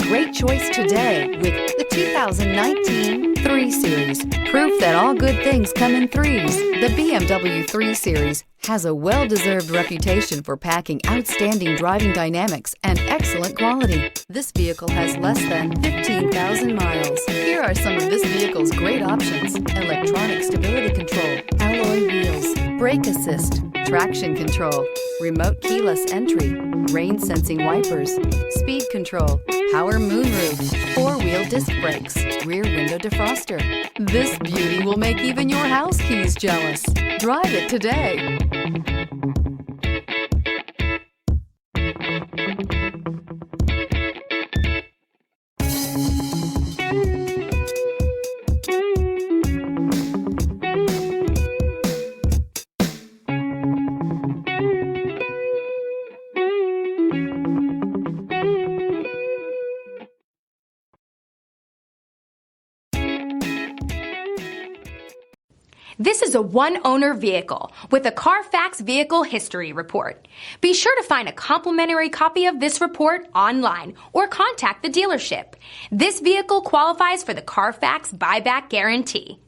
great choice today with the 2019 3 Series. Proof that all good things come in threes. The BMW 3 Series has a well-deserved reputation for packing outstanding driving dynamics and excellent quality. This vehicle has less than 15,000 miles. Here are some of this vehicle's great options: electronic stability control, alloy wheels, brake assist, traction control, remote keyless entry, rain sensing wipers, speed control, power moonroof, 4-wheel disc brakes, rear window defroster. This beauty will make even your house keys jealous. Drive it today. This is a one-owner vehicle with a CARFAX Vehicle History Report. Be sure to find a complimentary copy of this report online or contact the dealership. This vehicle qualifies for the CARFAX Buyback Guarantee.